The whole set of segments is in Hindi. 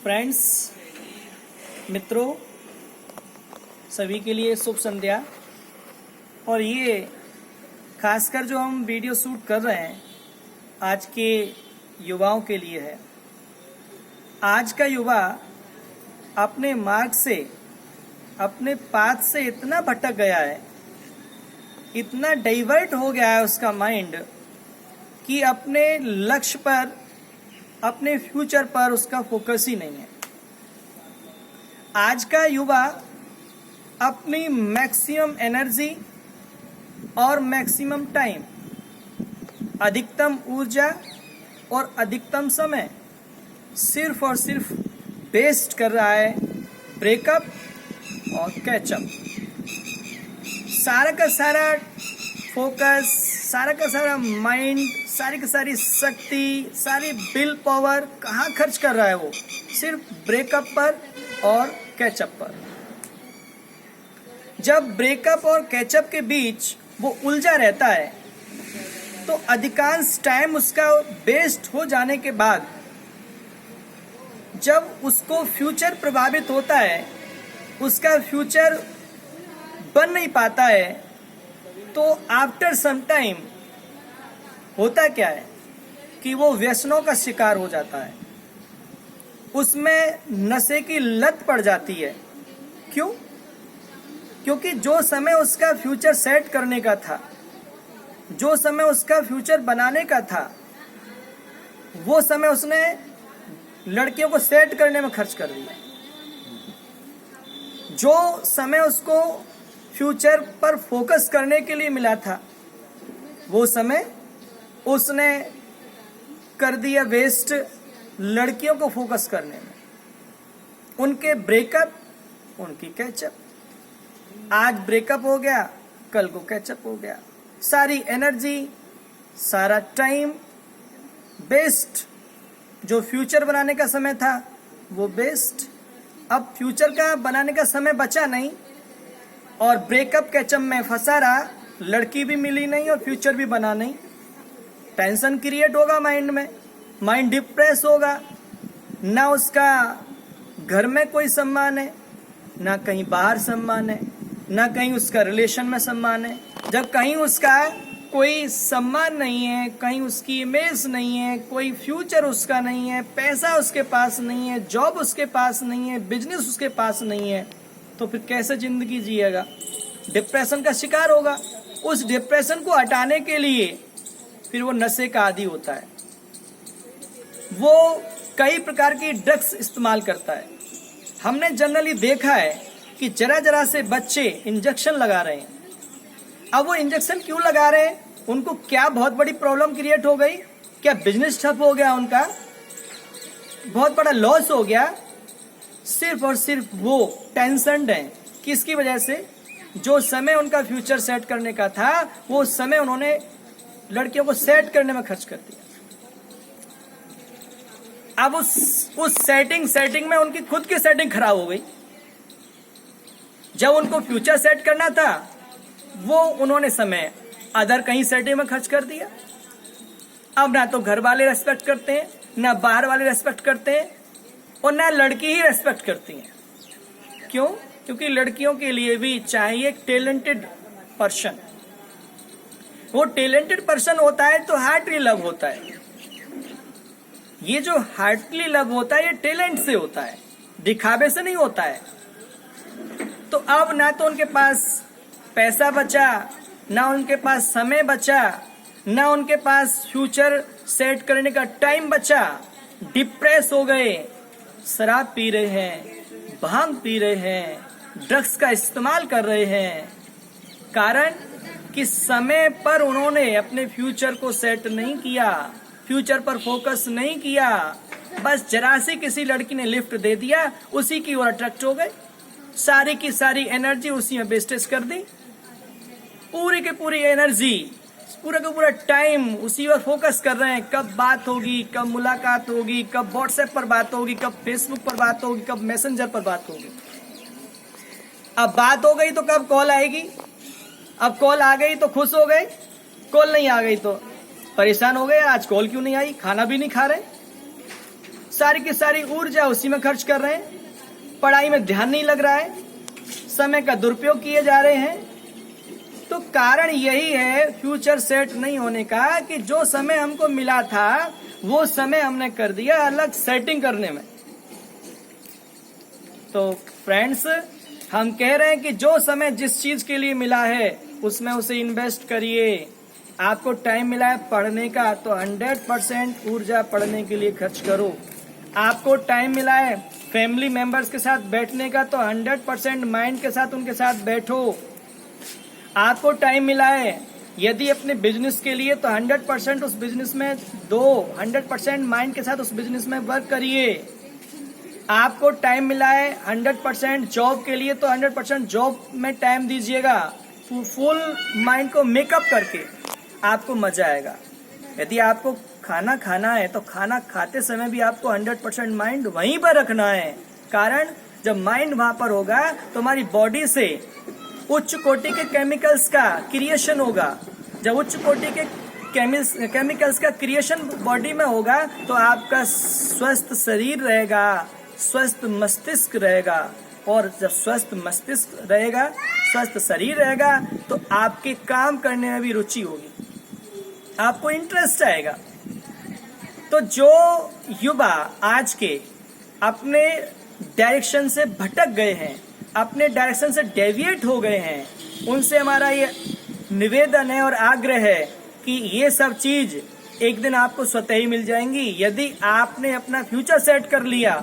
फ्रेंड्स, मित्रों, सभी के लिए शुभ संध्या। और ये खासकर जो हम वीडियो शूट कर रहे हैं आज के युवाओं के लिए है। आज का युवा अपने मार्ग से, अपने पाथ से इतना भटक गया है, इतना डाइवर्ट हो गया है उसका माइंड कि अपने लक्ष्य पर, अपने फ्यूचर पर उसका फोकस ही नहीं है। आज का युवा अपनी मैक्सिमम एनर्जी और मैक्सिमम टाइम, अधिकतम ऊर्जा और अधिकतम समय सिर्फ और सिर्फ वेस्ट कर रहा है ब्रेकअप और कैचअप। सारा का सारा फोकस, सारा का सारा माइंड, सारी की सारी शक्ति, सारी विल पावर कहाँ खर्च कर रहा है? वो सिर्फ ब्रेकअप पर और कैचअप पर। जब ब्रेकअप और कैचअप के बीच वो उलझा रहता है तो अधिकांश टाइम उसका वेस्ट हो जाने के बाद जब उसको फ्यूचर प्रभावित होता है, उसका फ्यूचर बन नहीं पाता है, तो आफ्टर सम टाइम होता क्या है कि वो व्यसनों का शिकार हो जाता है। उसमें नशे की लत पड़ जाती है। क्यों? क्योंकि जो समय उसका फ्यूचर सेट करने का था, जो समय उसका फ्यूचर बनाने का था, वो समय उसने लड़कियों को सेट करने में खर्च कर दिया। जो समय उसको फ्यूचर पर फोकस करने के लिए मिला था, वो समय उसने कर दिया वेस्ट लड़कियों को फोकस करने में, उनके ब्रेकअप, उनकी कैचअप। आज ब्रेकअप हो गया, कल को कैचअप हो गया। सारी एनर्जी, सारा टाइम वेस्ट। जो फ्यूचर बनाने का समय था वो वेस्ट। अब फ्यूचर का बनाने का समय बचा नहीं और ब्रेकअप कैचअप में फंसा रहा। लड़की भी मिली नहीं और फ्यूचर भी बना नहीं। टेंशन क्रिएट होगा माइंड में, माइंड डिप्रेस होगा। ना उसका घर में कोई सम्मान है, ना कहीं बाहर सम्मान है, ना कहीं उसका रिलेशन में सम्मान है। जब कहीं उसका कोई सम्मान नहीं है, कहीं उसकी इमेज नहीं है, कोई फ्यूचर उसका नहीं है, पैसा उसके पास नहीं है, जॉब उसके पास नहीं है, बिजनेस उसके पास नहीं है, तो फिर कैसे जिंदगी जिएगा? डिप्रेशन का शिकार होगा। उस डिप्रेशन को हटाने के लिए फिर वो नशे का आदी होता है। वो कई प्रकार की ड्रग्स इस्तेमाल करता है। हमने जनरली देखा है कि जरा जरा से बच्चे इंजेक्शन लगा रहे हैं। अब वो इंजेक्शन क्यों लगा रहे हैं? उनको क्या बहुत बड़ी प्रॉब्लम क्रिएट हो गई? क्या बिजनेस ठप हो गया? उनका बहुत बड़ा लॉस हो गया? सिर्फ और सिर्फ वो टेंशन्ड हैं। किसकी वजह से? जो समय उनका फ्यूचर सेट करने का था, वो समय उन्होंने लड़कियों को सेट करने में खर्च कर दिया। अब उस सेटिंग में उनकी खुद की सेटिंग खराब हो गई। जब उनको फ्यूचर सेट करना था, वो उन्होंने समय अदर कहीं सेटिंग में खर्च कर दिया। अब ना तो घर वाले रेस्पेक्ट करते हैं, ना बाहर वाले रेस्पेक्ट करते हैं, और ना लड़की ही रेस्पेक्ट करती हैं। क्यों? क्योंकि लड़कियों के लिए भी चाहिए एक टैलेंटेड पर्सन। वो टैलेंटेड पर्सन होता है तो हार्टली लव होता है। ये जो हार्टली लव होता है, ये टैलेंट से होता है, दिखावे से नहीं होता है। तो अब ना तो उनके पास पैसा बचा, ना उनके पास समय बचा, ना उनके पास फ्यूचर सेट करने का टाइम बचा। डिप्रेस हो गए, शराब पी रहे हैं, भांग पी रहे हैं, ड्रग्स का इस्तेमाल कर रहे हैं। कारण कि समय पर उन्होंने अपने फ्यूचर को सेट नहीं किया, फ्यूचर पर फोकस नहीं किया। बस जरा सी किसी लड़की ने लिफ्ट दे दिया, उसी की ओर अट्रैक्ट हो गए। सारी की सारी एनर्जी उसी में वेस्टेज कर दी। पूरी की पूरी एनर्जी, पूरा का पूरा टाइम उसी पर फोकस कर रहे हैं। कब बात होगी, कब मुलाकात होगी, कब व्हाट्सएप पर बात होगी, कब फेसबुक पर बात होगी, कब मैसेंजर पर बात होगी। अब बात हो गई तो कब कॉल आएगी? अब कॉल आ गई तो खुश हो गए, कॉल नहीं आ गई तो परेशान हो गए। आज कॉल क्यों नहीं आई? खाना भी नहीं खा रहे। सारी की सारी ऊर्जा उसी में खर्च कर रहे हैं, पढ़ाई में ध्यान नहीं लग रहा है, समय का दुरुपयोग किए जा रहे हैं। तो कारण यही है फ्यूचर सेट नहीं होने का कि जो समय हमको मिला था वो समय हमने कर दिया अलग सेटिंग करने में। तो फ्रेंड्स, हम कह रहे हैं कि जो समय जिस चीज के लिए मिला है उसमें उसे इन्वेस्ट करिए। आपको टाइम मिला है पढ़ने का तो 100% ऊर्जा पढ़ने के लिए खर्च करो। आपको टाइम मिला है फैमिली मेंबर्स के साथ बैठने का तो 100% माइंड के साथ उनके साथ बैठो। आपको टाइम मिला है यदि अपने बिजनेस के लिए तो 100% उस बिजनेस में दो, 100% माइंड के साथ उस बिजनेस में वर्क करिए। आपको टाइम मिला है 100% जॉब के लिए तो 100% जॉब में टाइम दीजिएगा, फुल माइंड को मेकअप करके आपको मजा आएगा। यदि आपको खाना खाना है तो खाना खाते समय भी आपको 100% माइंड वहीं पर रखना है। कारण जब माइंड वहां पर होगा तो हमारी बॉडी से उच्च कोटि के केमिकल्स का क्रिएशन होगा। जब उच्च कोटि के केमिकल्स का क्रिएशन बॉडी में होगा तो आपका स्वस्थ शरीर रहेगा, स्वस्थ मस्तिष्क रहेगा। और जब स्वस्थ मस्तिष्क रहेगा, स्वस्थ शरीर रहेगा तो आपके काम करने में भी रुचि होगी, आपको इंटरेस्ट आएगा। तो जो युवा आज के अपने डायरेक्शन से भटक गए हैं, अपने डायरेक्शन से डेविएट हो गए हैं, उनसे हमारा ये निवेदन है और आग्रह है कि ये सब चीज एक दिन आपको स्वतः ही मिल जाएंगी। यदि आपने अपना फ्यूचर सेट कर लिया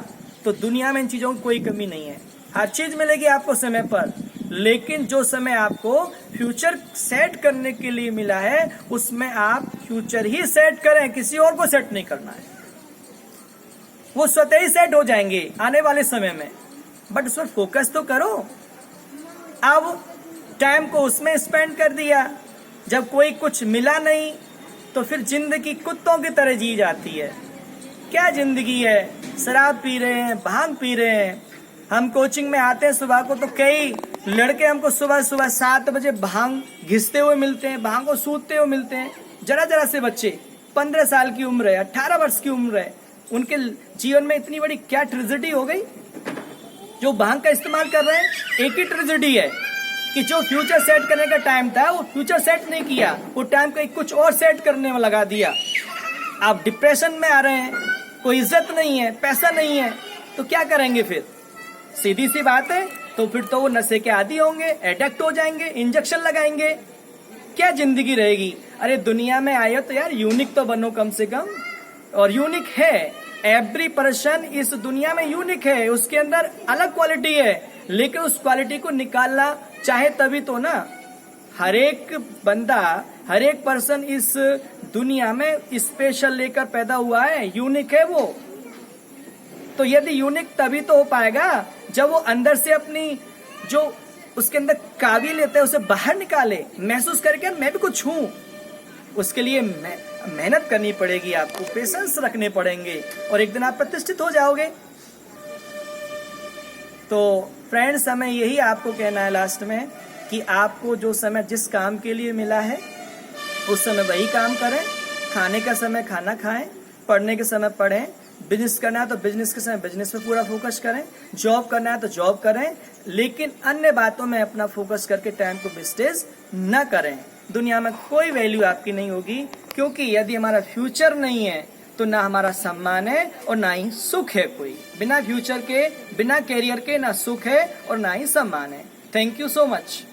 तो दुनिया में इन चीजों की कोई कमी नहीं है, हर चीज मिलेगी आपको समय पर। लेकिन जो समय आपको फ्यूचर सेट करने के लिए मिला है उसमें आप फ्यूचर ही सेट करें, किसी और को सेट नहीं करना है। वो स्वतः ही सेट हो जाएंगे आने वाले समय में, बट उस पर फोकस तो करो। अब टाइम को उसमें स्पेंड कर दिया, जब कोई कुछ मिला नहीं तो फिर जिंदगी कुत्तों की तरह जी जाती है। क्या जिंदगी है, शराब पी रहे हैं, भांग पी रहे हैं। हम कोचिंग में आते हैं सुबह को तो कई लड़के हमको सुबह सुबह 7 बजे भांग घिसते हुए मिलते हैं, भांग को सूतते हुए मिलते हैं। जरा जरा से बच्चे 15 साल की उम्र है, 18 वर्ष की उम्र है, उनके जीवन में इतनी बड़ी क्या ट्रेजेडी हो गई जो भांग का इस्तेमाल कर रहे हैं। एक ही ट्रेजेडी है कि जो फ्यूचर सेट करने का टाइम था वो फ्यूचर सेट नहीं किया, वो टाइम को कुछ और सेट करने में लगा दिया। आप डिप्रेशन में आ रहे हैं, कोई इज्जत नहीं है, पैसा नहीं है, तो क्या करेंगे फिर? सीधी सी बात है, तो फिर तो वो नशे के आदी होंगे, एडिक्ट हो जाएंगे, इंजेक्शन लगाएंगे। क्या जिंदगी रहेगी? अरे दुनिया में आए हो तो यार यूनिक तो बनो कम से कम। और यूनिक है, एवरी पर्सन इस दुनिया में यूनिक है, उसके अंदर अलग क्वालिटी है, लेकिन उस क्वालिटी को निकालना चाहे तभी तो ना। हर एक बंदा, हर एक पर्सन इस दुनिया में स्पेशल लेकर पैदा हुआ है, यूनिक है वो। तो यदि यूनिक तभी तो हो पाएगा जब वो अंदर से अपनी जो उसके अंदर काबिलियत है उसे बाहर निकाले, महसूस करके मैं भी कुछ हूं। उसके लिए मेहनत करनी पड़ेगी, आपको पेशेंस रखने पड़ेंगे और एक दिन आप प्रतिष्ठित हो जाओगे। तो फ्रेंड्स, हमें यही आपको कहना है लास्ट में कि आपको जो समय जिस काम के लिए मिला है उस समय वही काम करें। खाने का समय खाना खाएं, पढ़ने के समय पढ़ें, बिजनेस करना है तो बिजनेस के समय बिजनेस पे पूरा फोकस करें, जॉब करना है तो जॉब करें, लेकिन अन्य बातों में अपना फोकस करके टाइम को वेस्टेज न करें। दुनिया में कोई वैल्यू आपकी नहीं होगी, क्योंकि यदि हमारा फ्यूचर नहीं है तो ना हमारा सम्मान है और ना ही सुख है। कोई बिना फ्यूचर के, बिना कैरियर के ना सुख है और ना ही सम्मान है। Thank you so much.